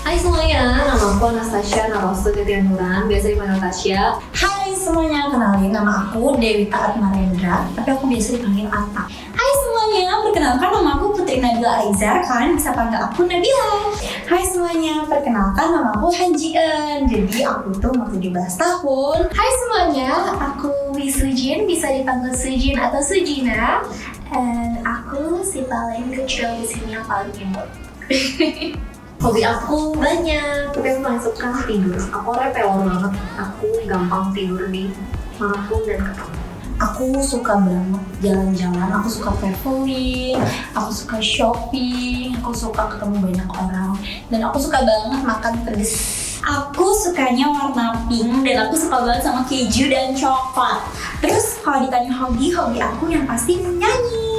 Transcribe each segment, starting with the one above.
Hai semuanya, nama aku Anastasia Narostu Titianuran, biasa dipanggil Tasya. Hai semuanya, kenalin nama aku Dewita Atmarendra, tapi aku biasa dipanggil Ata. Hai semuanya, perkenalkan nama aku Putri Nabila Aiza, kalian bisa panggil aku Nabila. Hai semuanya, perkenalkan nama aku Hanjien, jadi aku tuh umur 17 tahun. Hai semuanya, aku Wisujin, bisa dipanggil Sujin atau Sujina. Dan aku si paling kecil di sini yang paling imut. Hobi aku banyak, tapi aku paling suka tidur. Aku orangnya pelor banget, aku gampang tidur di manapun dan kapan. Aku suka banget jalan-jalan, aku suka traveling, aku suka shopping, aku suka ketemu banyak orang, dan aku suka banget makan pedes. Aku sukanya warna pink dan aku suka banget sama keju dan coklat. Terus kalau ditanya hobi aku yang pasti nyanyi.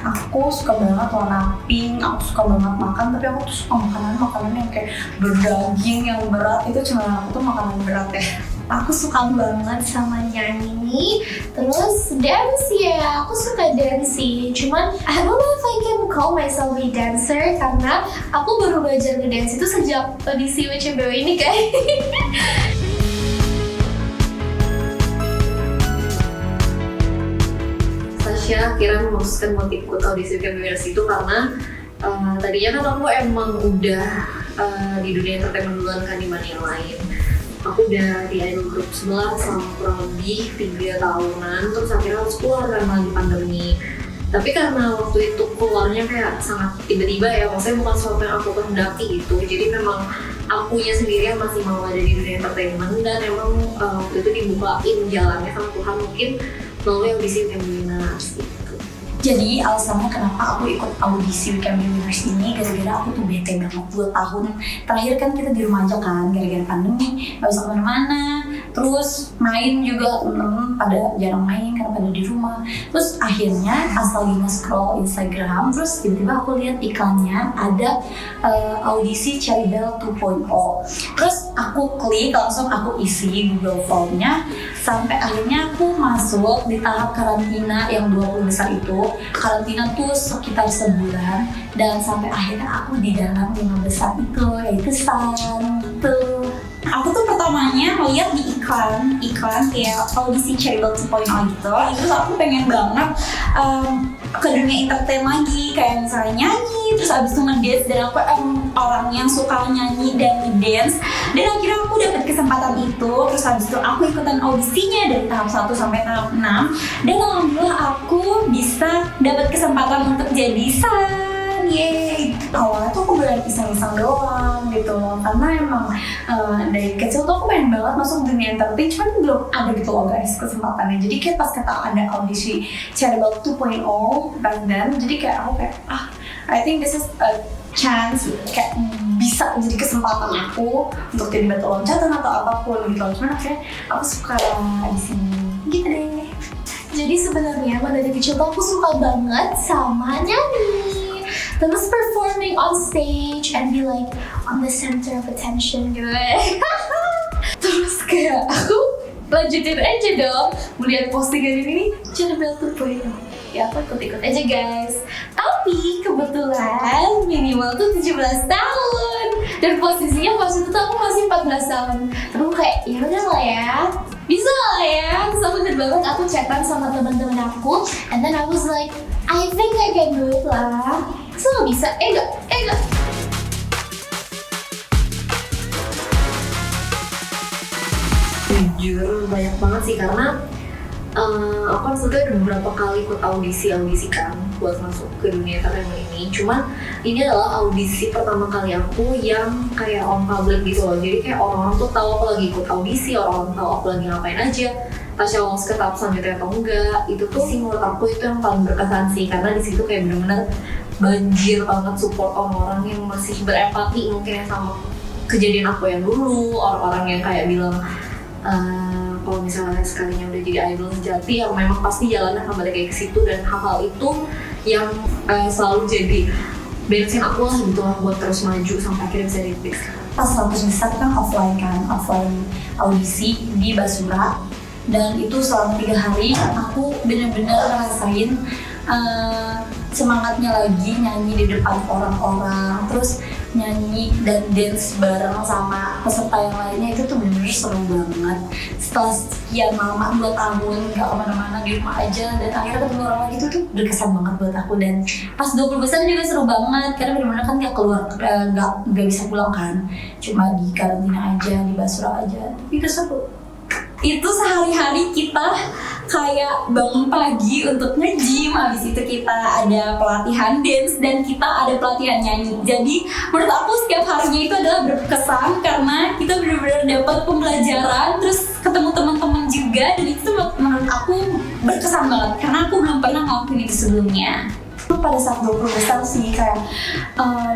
Aku suka banget warna pink, aku suka banget makan, tapi aku tuh suka makanan yang kayak berdaging yang berat, itu cuma aku tuh makanan berat ya. Aku suka banget sama nyanyi, terus dance ya, aku suka dancing. Cuman I don't know if I can call myself a dancer karena aku baru belajar nge-dance itu sejak audisi WCBW ini guys. Tasya akhirnya memutuskan buat ikut audisi Winners itu karena tadinya kan aku emang udah di dunia entertainment duluan kan dibanding yang lain. Aku udah di idol group sebelah selama kurang lebih 3 tahunan, terus akhirnya harus keluar karena lagi pandemi. Tapi karena waktu itu keluarnya kayak sangat tiba-tiba ya, maksudnya bukan sesuatu yang aku kehendaki gitu. Jadi memang akunya sendiri yang masih mau ada di dunia entertainment, dan emang waktu itu dibukain jalannya sama Tuhan mungkin melalui audisi Winners gitu. Jadi alasannya kenapa aku ikut audisi Weekend Winners ini gara-gara aku tuh bete banget 2 tahun terakhir kan kita di rumah aja kan gara-gara pandemi, gak bisa kemana-mana, terus main juga temen-temen pada jarang main karena pada di rumah. Terus akhirnya asal lagi nge-scroll Instagram, terus tiba-tiba aku lihat iklannya ada audisi Cherry Bell 2.0. Terus aku klik, langsung aku isi Google Form-nya sampai akhirnya aku masuk di tahap karantina yang 20 besar itu. Karantina tuh sekitar sebulan dan sampai akhirnya aku di dalam 5 besar itu, yaitu STAN gitu. Aku tuh pertamanya ngeliat di iklan kayak audisi Cherry Bell 2.0 gitu. Terus aku pengen banget ke dunia entertain lagi, kayak misalnya nyanyi, terus abis itu ngedance, dan aku orang yang suka nyanyi dan ngedance. Dan akhirnya aku dapet kesempatan itu, terus abis itu aku ikutan audisinya dari tahap 1 sampai tahap 6. Dan alhamdulillah aku bisa dapet kesempatan untuk jadi STAN. Yeay. Awalnya tuh aku beneran iseng-iseng doang gitu loh, karena emang dari kecil tuh aku pengen banget masuk dunia entertain, cuman belum ada gitu loh guys kesempatannya. Jadi kayak pas kata ada audisi Cherry Bell 2.0 back then, jadi kayak aku kayak I think this is a chance, kayak bisa jadi kesempatan aku untuk jadi batu loncatan atau apapun gitu. Cuman akhirnya aku suka di sini gitu deh. Jadi sebenarnya dari kecil tuh aku suka banget sama nyanyi. Terus performing on stage and be like on the center of attention gitu. Terus kayak aku lanjutin aja dong, melihat postingan ini Cherry Bell 2.0. Ya aku ikut-ikut aja guys. Tapi kebetulan minimal tuh 17 tahun dan posisinya pas itu tuh aku masih 14 tahun. Terus kayak ya udah lah ya, bisa lah ya. Terus aku inget banget aku chatan sama teman-teman aku, and then I was like, I think I can do it lah. So gak bisa, enggak. Jujur banyak banget sih, karena aku kan sebetulnya udah beberapa kali ikut audisi kan buat masuk ke dunia entertainment ini. Cuman ini adalah audisi pertama kali aku yang kayak on public gitu loh. Jadi kayak orang-orang tuh tahu aku lagi ikut audisi, orang-orang tahu aku lagi ngapain aja, Tasya lolos ke tahap selanjutnya atau enggak. Itu tuh sih menurut aku itu yang paling berkesan sih, karena di situ kayak bener-bener banjir banget support orang-orang yang masih berempati mungkin sama kejadian aku yang dulu. Orang-orang yang kayak bilang kalau misalnya sekalinya udah jadi idol sejati yang memang pasti jalannya akan balik kayak ke situ, dan hal-hal itu yang selalu jadi bensin aku lah gitu lah buat terus maju sampai akhirnya bisa dipilih. Pas waktu besar kan offline audisi di Basura, dan itu selama 3 hari aku bener-bener ngerasain semangatnya lagi nyanyi di depan orang-orang, terus nyanyi dan dance bareng sama peserta yang lainnya, itu tuh bener-bener seru banget. Setelah sekian lama 2 tahun gak kemana-mana, di rumah aja, dan akhirnya ketemu orang lagi, itu tuh berkesan banget buat aku. Dan pas 20 besar juga seru banget, karena bener-bener kan gak keluar, gak bisa pulang kan, cuma di karantina aja, di Basra aja, itu seru. Itu sehari-hari kita kayak bangun pagi untuk nge-gym, habis itu kita ada pelatihan dance dan kita ada pelatihan nyanyi. Jadi menurut aku setiap harinya itu adalah berkesan karena kita benar-benar dapat pembelajaran, terus ketemu teman-teman juga, dan itu menurut aku berkesan banget karena aku belum pernah ngelakuin itu sebelumnya. Pada saat 20 besar sih kayak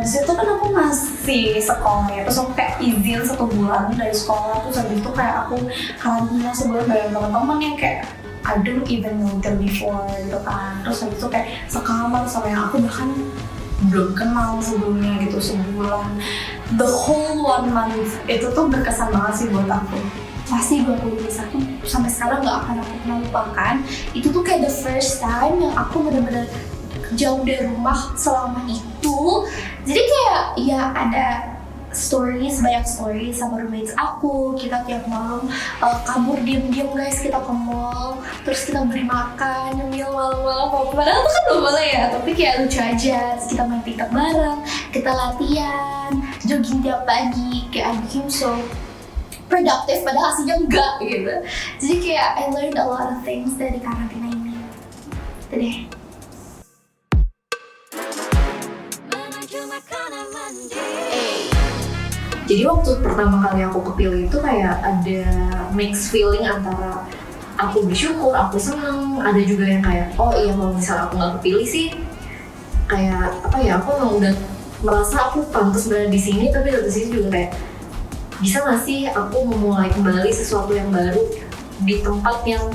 disitu kan aku masih sekolah ya, terus aku kayak izin 1 bulan dari sekolah, terus habis itu kayak aku karantina sebulan bareng teman-teman yang kayak I don't even know them before gitu kan. Terus habis itu kayak sekamar sama yang aku bahkan belum kenal sebelumnya gitu sebulan. The whole 1 month itu tuh berkesan banget sih buat aku. Pasti 20 besar tuh sampai sekarang gak akan aku pernah lupakan. Itu tuh kayak the first time yang aku bener-bener jauh dari rumah selama itu. Jadi kayak ya ada banyak stories sama roommates aku. Kita tiap malam kabur diem-diem guys, kita ke mall, terus kita beli makan, nyemil malam-malam. Padahal itu kan belum boleh ya, tapi kayak lucu aja. Terus kita main TikTok bareng, kita latihan, jogging tiap pagi. Kayak I became so productive, padahal hasilnya enggak gitu. Jadi kayak I learned a lot of things dari karantina ini. Itu deh. Jadi waktu pertama kali aku kepilih itu kayak ada mixed feeling antara aku bersyukur, aku seneng, ada juga yang kayak oh iya kalau misalnya aku nggak kepilih sih kayak apa ya, aku emang udah merasa aku pantas berada di sini, tapi dari sini juga kayak bisa nggak sih aku memulai kembali sesuatu yang baru di tempat yang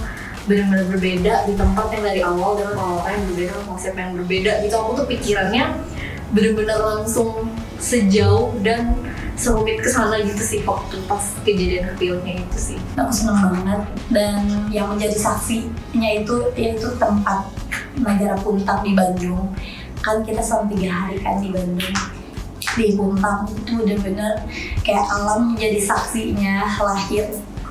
benar-benar berbeda, di tempat yang dari awal dengan orang yang berbeda, konsep yang berbeda gitu. Aku tuh pikirannya benar-benar langsung sejauh dan serumit kesana gitu sih waktu pas kejadian kepilihnya itu sih. Aku senang banget, dan yang menjadi saksinya itu yaitu tempat Negara Puntang di Bandung. Kan kita selama 3 hari kan di Bandung, di Puntang itu benar-benar kayak alam menjadi saksinya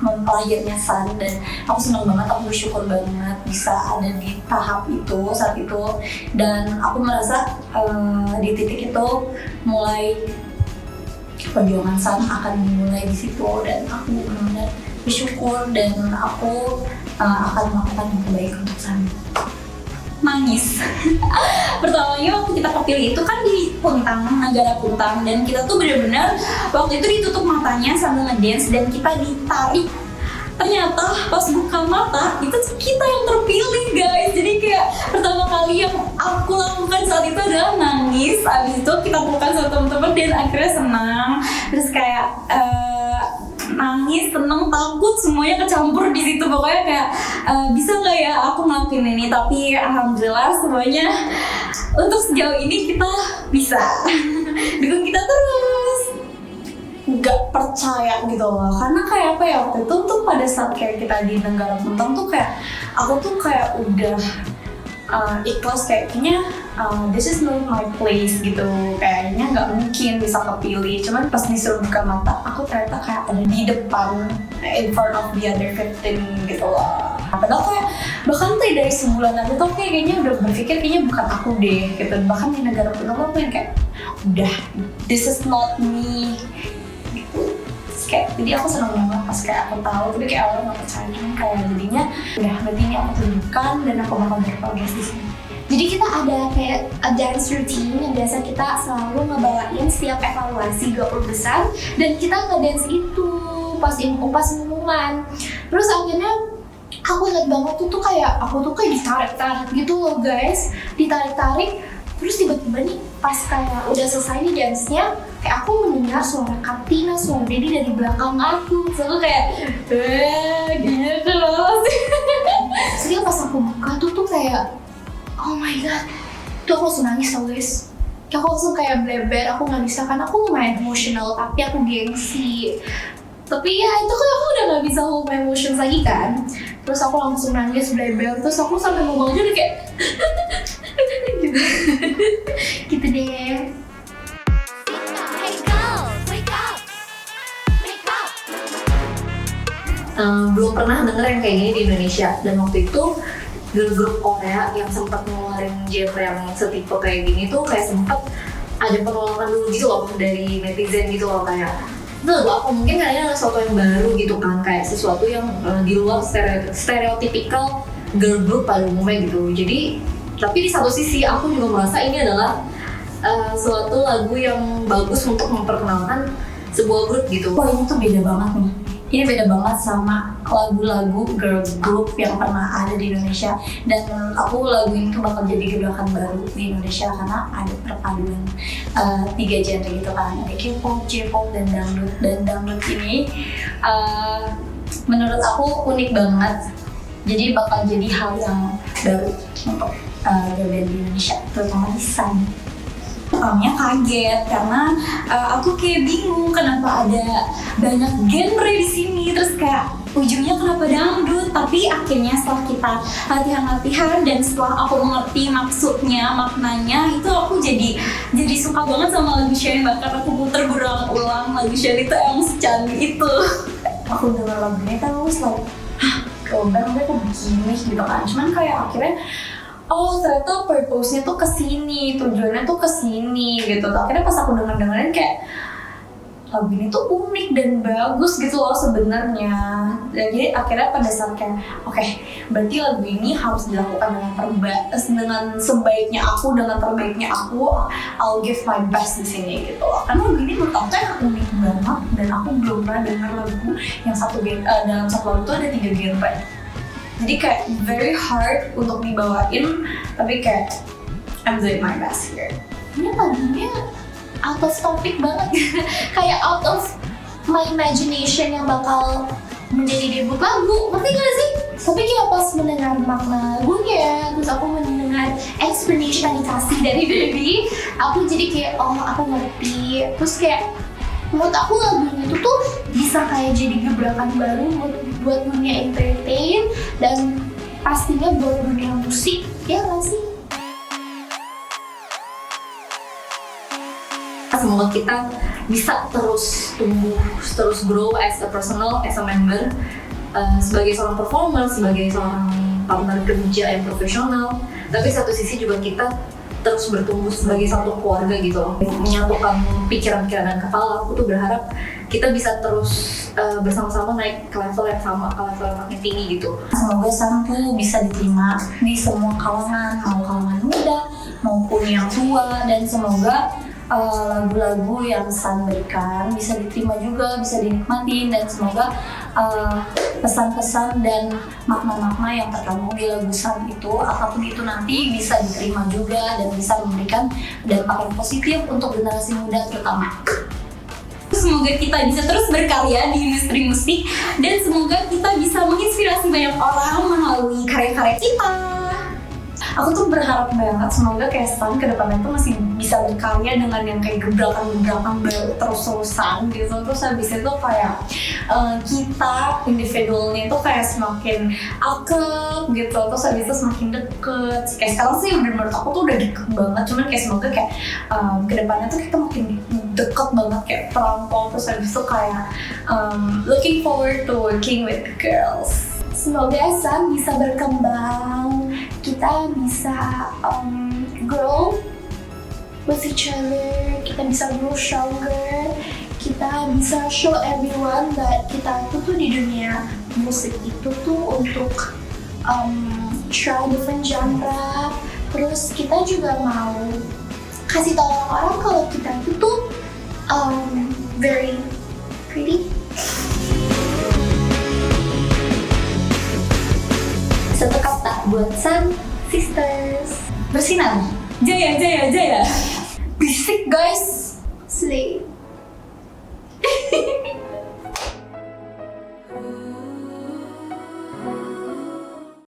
lahirnya San, dan aku senang banget, aku bersyukur banget bisa ada di tahap itu saat itu. Dan aku merasa di titik itu mulai perjuangan San akan dimulai di situ, dan aku benar-benar bersyukur dan aku akan melakukan yang terbaik untuk San. Nangis. Pertamanya waktu kita kepilih itu kan di Puntang, Negara Puntang, dan kita tuh benar-benar waktu itu ditutup matanya sambil ngedance dan kita ditarik. Ternyata pas buka mata itu kita yang terpilih guys. Jadi kayak pertama kali yang aku lakukan saat itu adalah nangis. Abis itu kita bukan sama teman-teman dan akhirnya senang. Terus kayak nangis, seneng, takut, semuanya kecampur di situ. Pokoknya kayak bisa nggak ya aku ngelakuin ini, tapi alhamdulillah semuanya untuk sejauh ini kita bisa. Dukung kita terus. Gak percaya gitu loh, karena kayak apa ya, waktu itu tuh pada saat kayak kita di Negara Puntang tuh kayak aku tuh kayak udah ikhlas kayaknya this is not my place gitu, kayaknya nggak mungkin bisa kepilih. Cuman pas disuruh buka mata, aku ternyata kayak ada di depan, in front of the other 15 gitu loh. Padahal kayak bahkan tuh dari sebulan aja tuh kayaknya udah berpikir kayaknya bukan aku deh gitu. Bahkan di Negara Puntang aku yang kayak udah this is not me gitu. Kayak, jadi aku seneng banget pas kayak aku tahu, tapi kayak awalnya nggak percaya, cuman kayak jadinya udah berarti ini aku tunjukkan dan aku bakal berprogres di sini. Jadi kita ada kayak a dance routine yang biasa kita selalu ngebawain setiap evaluasi 20 besar, dan kita nge-dance itu pas pengumuman. Terus akhirnya aku ingat banget tuh kayak aku tuh kayak ditarik-tarik gitu loh guys, ditarik-tarik. Terus tiba-tiba nih pas kayak udah selesai nih dance-nya, kayak aku mendengar suara Katina, suara Dedi dari belakang aku. Terus aku kayak gitu loh. Terus pas aku buka tuh kayak oh my god, tuh aku langsung nangis tau guys. Kayak aku langsung kayak bleber, aku gak bisa kan, aku lumayan emotional tapi aku gengsi. Tapi ya itu kan aku udah gak bisa hold my emotions lagi kan. Terus aku langsung nangis bleber, terus aku sampai ngomong aja udah kayak gitu. Gitu deh. Belum pernah denger yang kayak gini di Indonesia, dan waktu itu girl group Korea yang sempat ngeluarin genre yang setipe kayak gini tuh kayak sempat ada penolakan dulu gitu loh dari netizen gitu loh, kayak itu lagu apa, mungkin kayaknya ada sesuatu yang baru gitu kan, kayak sesuatu yang di luar stereotypical girl group pada umumnya gitu. Jadi tapi di satu sisi aku juga merasa ini adalah suatu lagu yang bagus untuk memperkenalkan sebuah grup gitu. Wah, ini tuh beda banget nih. Ini beda banget sama lagu-lagu girl group yang pernah ada di Indonesia. Dan menurut aku lagu ini tuh bakal jadi gebrakan baru di Indonesia karena ada perpaduan 3 genre gitu kan. Ada K-pop, J-pop, dan dangdut. Dan dangdut ini menurut aku unik banget. Jadi bakal jadi hal yang baru untuk girl band di Indonesia, terutama di Sun. Pertamanya kaget karena aku kayak bingung kenapa ada banyak genre di sini, terus kayak ujungnya kenapa dangdut. Tapi akhirnya setelah kita latihan dan setelah aku mengerti maksudnya, maknanya, itu aku jadi suka banget sama lagu Shine. Bahkan aku puter berulang-ulang lagu Shine itu emang secanggih itu. Aku denger lagunya kan terus like, kok begini gitu kan. Cuman kayak akhirnya oh ternyata purpose-nya tuh kesini, tujuannya tuh kesini gitu. Akhirnya pas aku dengerin kayak lagu ini tuh unik dan bagus gitu loh sebenarnya. Jadi akhirnya pada saat kayak oke, berarti lagu ini harus dilakukan dengan sebaiknya aku, dengan terbaiknya aku, I'll give my best di sini gitu loh. Karena lagu ini menurut aku kan unik banget dan aku belum pernah denger lagu yang dalam satu lagu tuh ada 3 genre. Jadi kayak very hard untuk dibawain, tapi kayak I'm doing my best here. Ini lagunya out of topic banget. Kayak out of my imagination yang bakal menjadi debut lagu, ngerti gak sih? Tapi kayak pas mendengar makna lagunya, terus aku mendengar explanation yang dikasih dari Baby, aku jadi kayak oh aku ngerti. Terus kayak menurut aku lagunya itu tuh bisa kayak jadi gebrakan baru buat dunia entertain dan pastinya buat dunia musik, ya gak sih? Semoga kita bisa terus tumbuh, terus grow as a personal, as a member, sebagai seorang performer, sebagai seorang partner kerja yang profesional. Tapi satu sisi juga kita terus bertumbuh sebagai satu keluarga gitu loh, menyatukan pikiran-pikiran dan kepala. Aku tuh berharap kita bisa terus bersama-sama naik ke level yang sama, ke level yang makin tinggi gitu. Semoga Sun tuh bisa diterima di semua kalangan, mau kalangan muda maupun yang tua, dan semoga lagu-lagu yang Sun berikan bisa diterima juga, bisa dinikmati, dan semoga pesan-pesan dan makna-makna yang terkandung di lagu Sun itu, apapun itu nanti, bisa diterima juga dan bisa memberikan dampak yang positif untuk generasi muda terutama. Semoga kita bisa terus berkarya di industri musik dan semoga kita bisa menginspirasi banyak orang melalui karya-karya kita. Aku tuh berharap banget semoga kayak Sun ke depannya tuh masih bisa berkarya dengan yang kayak gebrakan-gebrakan baru terus-terusan gitu. Terus habis itu kayak kita individualnya tuh kayak semakin akrab gitu. Terus habis itu semakin deket. Kayak sekarang sih menurut aku tuh udah deket banget. Cuman kayak semoga kayak ke depannya tuh kita makin deket banget kayak perangkol. Terus habis itu kayak looking forward to working with girls. Semoga Sun bisa berkembang, kita bisa grow with each other, kita bisa grow stronger, kita bisa show everyone that kita itu tuh di dunia musik itu tuh untuk try different genre. Terus kita juga mau kasih tahu orang-orang kalau kita itu tuh very pretty. Satu kata buat Sun Sisters: bersinar, jaya, jaya, jaya. Bisik guys, slay.